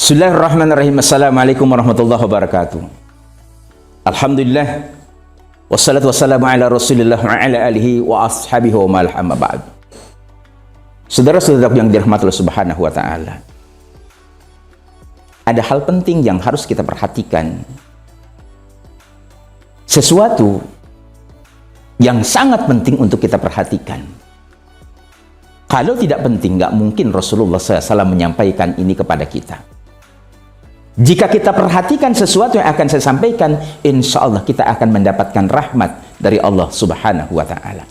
Bismillahirrahmanirrahim. Assalamualaikum warahmatullahi wabarakatuh. Alhamdulillah wassalatu wassalamu ala Rasulillah wa ala alihi wa ashabihi wa man amma ba'd. Saudara-saudara yang dirahmati Allah Subhanahu wa taala. Ada hal penting yang harus kita perhatikan. Sesuatu yang sangat penting untuk kita perhatikan. Kalau tidak penting, nggak mungkin Rasulullah SAW menyampaikan ini kepada kita. Jika kita perhatikan sesuatu yang akan saya sampaikan, insya Allah kita akan mendapatkan rahmat dari Allah Subhanahu wa ta'ala.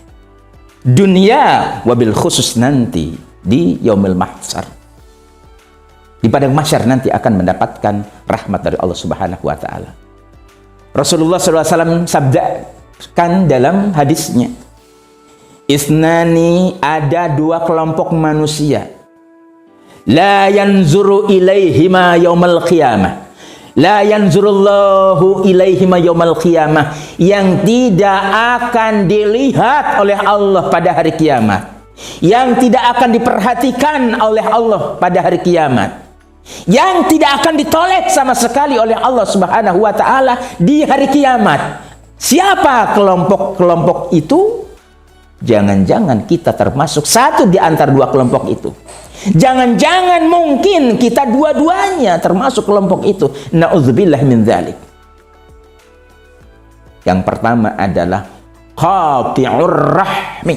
Dunia wabil khusus nanti di yaumil mahsyar. Di padang mahsyar nanti akan mendapatkan rahmat dari Allah Subhanahu wa ta'ala. Rasulullah SAW sabdakan dalam hadisnya, Isnani, ada dua kelompok manusia. La yanzuru ilaihima yaumal qiyamah. La yanzurullahu ilaihima yaumal qiyamah. Yang tidak akan dilihat oleh Allah pada hari kiamat. Yang tidak akan diperhatikan oleh Allah pada hari kiamat. Yang tidak akan ditoleh sama sekali oleh Allah Subhanahu wa ta'ala di hari kiamat. Siapa kelompok-kelompok itu? Jangan-jangan kita termasuk satu di antara dua kelompok itu. Jangan-jangan mungkin kita dua-duanya termasuk kelompok itu. Na'udzubillah min dzalik. Yang pertama adalah qati'ur rahmi,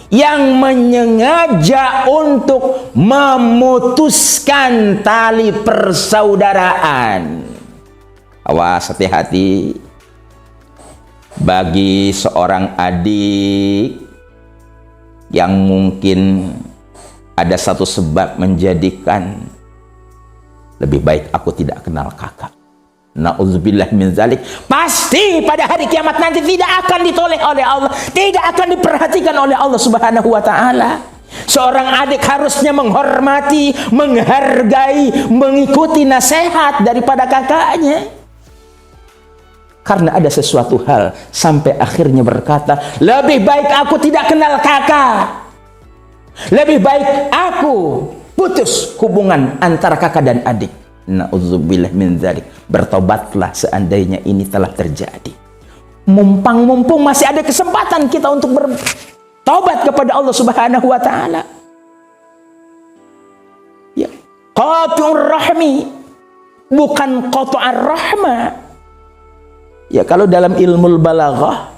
yang menyengaja untuk memutuskan tali persaudaraan. Awas, hati-hati. Bagi seorang adik yang mungkin ada satu sebab menjadikan lebih baik aku tidak kenal kakak. Na'udzubillah min dzalik. Pasti pada hari kiamat nanti tidak akan ditoleh oleh Allah, tidak akan diperhatikan oleh Allah Subhanahu wa ta'ala. Seorang adik harusnya menghormati, menghargai, mengikuti nasihat daripada kakaknya. Karena ada sesuatu hal sampai akhirnya berkata, lebih baik aku tidak kenal kakak. Lebih baik aku putus hubungan antara kakak dan adik. Na'udzubillah min dzalik. Bertobatlah seandainya ini telah terjadi. Mumpung masih ada kesempatan kita untuk bertobat kepada Allah Subhanahu wa ta'ala. Ya. Qati'ur rahmi, bukan qati'ar rahma. Ya, kalau dalam ilmu balaghah,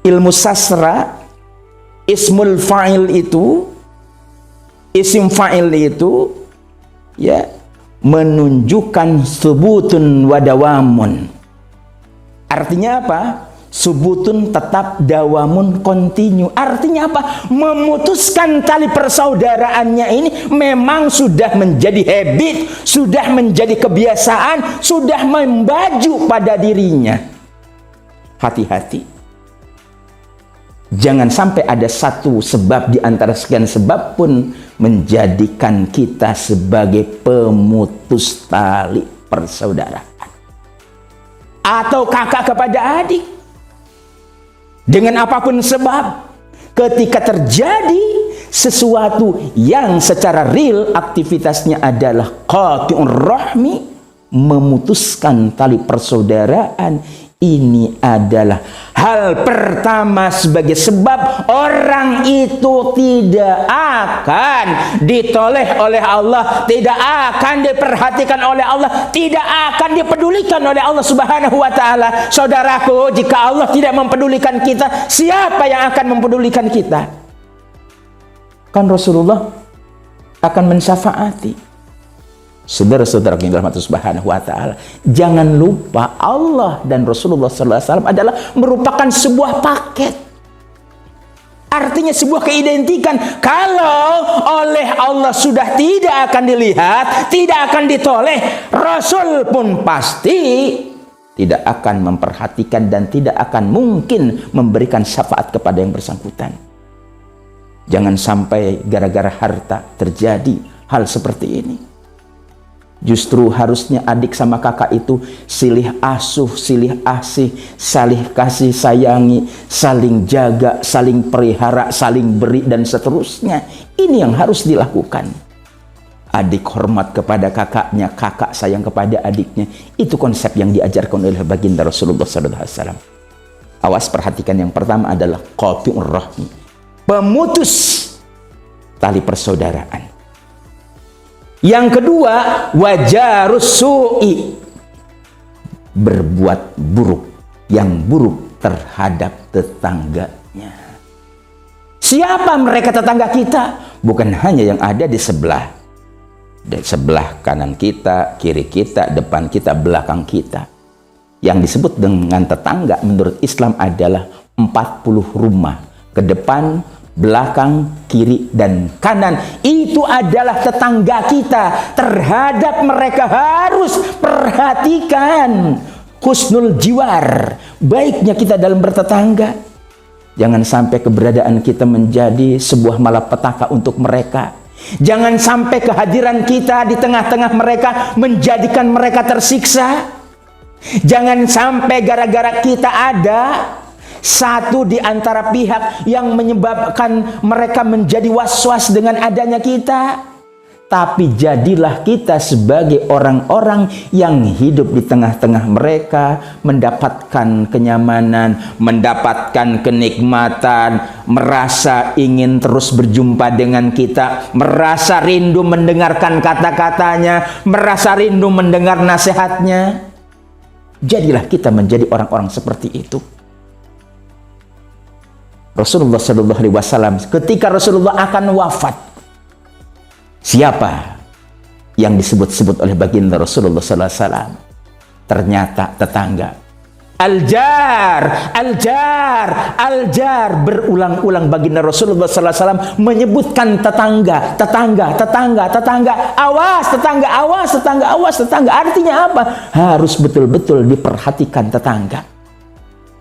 ilmu sastra, ismul fa'il itu, isim fa'il itu ya menunjukkan subutun wa dawamun. Artinya apa? Subutun tetap, dawamun kontinu. Artinya apa? Memutuskan tali persaudaraannya ini memang sudah menjadi habit, sudah menjadi kebiasaan, sudah membaju pada dirinya. Hati-hati. Jangan sampai ada satu sebab di antara sekian sebab pun menjadikan kita sebagai pemutus tali persaudaraan. Atau kakak kepada adik. Dengan apapun sebab, ketika terjadi sesuatu yang secara real aktivitasnya adalah qati'ur rahmi, memutuskan tali persaudaraan, ini adalah hal pertama sebagai sebab orang itu tidak akan ditoleh oleh Allah, tidak akan diperhatikan oleh Allah, tidak akan dipedulikan oleh Allah Subhanahu wa ta'ala. Saudaraku, jika Allah tidak mempedulikan kita, siapa yang akan mempedulikan kita? Kan Rasulullah akan mensyafaati. Saudara-saudara yang dirahmati Subhanahu wa ta'ala, jangan lupa Allah dan Rasulullah SAW adalah merupakan sebuah paket. Artinya sebuah keidentikan. Kalau oleh Allah sudah tidak akan dilihat, tidak akan ditoleh, Rasul pun pasti tidak akan memperhatikan dan tidak akan mungkin memberikan syafaat kepada yang bersangkutan. Jangan sampai gara-gara harta terjadi hal seperti ini. Justru harusnya adik sama kakak itu silih asuh, silih asih, saling kasih sayangi, saling jaga, saling pelihara, saling beri dan seterusnya. Ini yang harus dilakukan. Adik hormat kepada kakaknya, kakak sayang kepada adiknya. Itu konsep yang diajarkan oleh baginda Rasulullah SAW. Awas, perhatikan, yang pertama adalah qati'ur rahmi, pemutus tali persaudaraan. Yang kedua, wajarus su'i, berbuat buruk, yang buruk terhadap tetangganya. Siapa mereka tetangga kita? Bukan hanya yang ada di sebelah kanan kita, kiri kita, depan kita, belakang kita. Yang disebut dengan tetangga menurut Islam adalah 40 rumah. Ke depan, belakang, kiri, dan kanan. Itu adalah tetangga kita. Terhadap mereka harus perhatikan husnul jiwar, baiknya kita dalam bertetangga. Jangan sampai keberadaan kita menjadi sebuah malapetaka untuk mereka. Jangan sampai kehadiran kita di tengah-tengah mereka menjadikan mereka tersiksa. Jangan sampai gara-gara kita ada satu di antara pihak yang menyebabkan mereka menjadi was-was dengan adanya kita. Tapi jadilah kita sebagai orang-orang yang hidup di tengah-tengah mereka, mendapatkan kenyamanan, mendapatkan kenikmatan, merasa ingin terus berjumpa dengan kita, merasa rindu mendengarkan kata-katanya, merasa rindu mendengar nasihatnya. Jadilah kita menjadi orang-orang seperti itu. Rasulullah SAW, ketika Rasulullah akan wafat, siapa yang disebut-sebut oleh baginda Rasulullah SAW? Ternyata tetangga. Al-jar, al-jar, al-jar. Berulang-ulang baginda Rasulullah SAW menyebutkan tetangga, tetangga, tetangga, tetangga. Awas tetangga, awas tetangga, awas tetangga. Artinya apa? Harus betul-betul diperhatikan tetangga.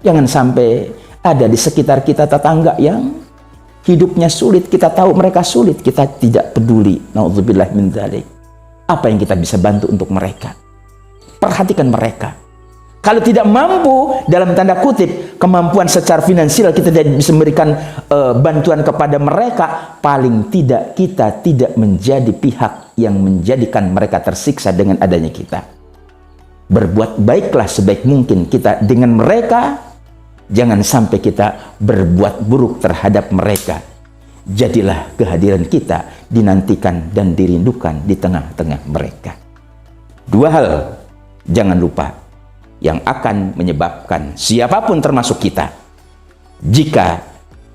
Jangan sampai ada di sekitar kita tetangga yang hidupnya sulit, kita tahu mereka sulit, kita tidak peduli. Na'udzubillah min dzalik. Apa yang kita bisa bantu untuk mereka? Perhatikan mereka. Kalau tidak mampu, dalam tanda kutip, kemampuan secara finansial kita tidak bisa memberikan bantuan kepada mereka, paling tidak kita tidak menjadi pihak yang menjadikan mereka tersiksa dengan adanya kita. Berbuat baiklah sebaik mungkin kita dengan mereka. Jangan sampai kita berbuat buruk terhadap mereka. Jadilah kehadiran kita dinantikan dan dirindukan di tengah-tengah mereka. Dua hal jangan lupa yang akan menyebabkan siapapun termasuk kita, jika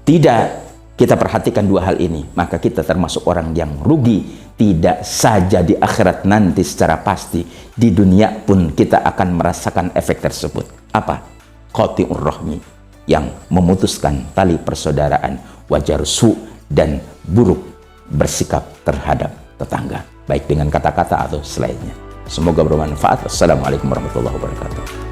tidak kita perhatikan dua hal ini, maka kita termasuk orang yang rugi. Tidak saja di akhirat nanti secara pasti, di dunia pun kita akan merasakan efek tersebut. Apa? Qati'ur rahmi, yang memutuskan tali persaudaraan, wajar su, dan buruk bersikap terhadap tetangga, baik dengan kata-kata atau selainnya. Semoga bermanfaat. Assalamualaikum warahmatullahi wabarakatuh.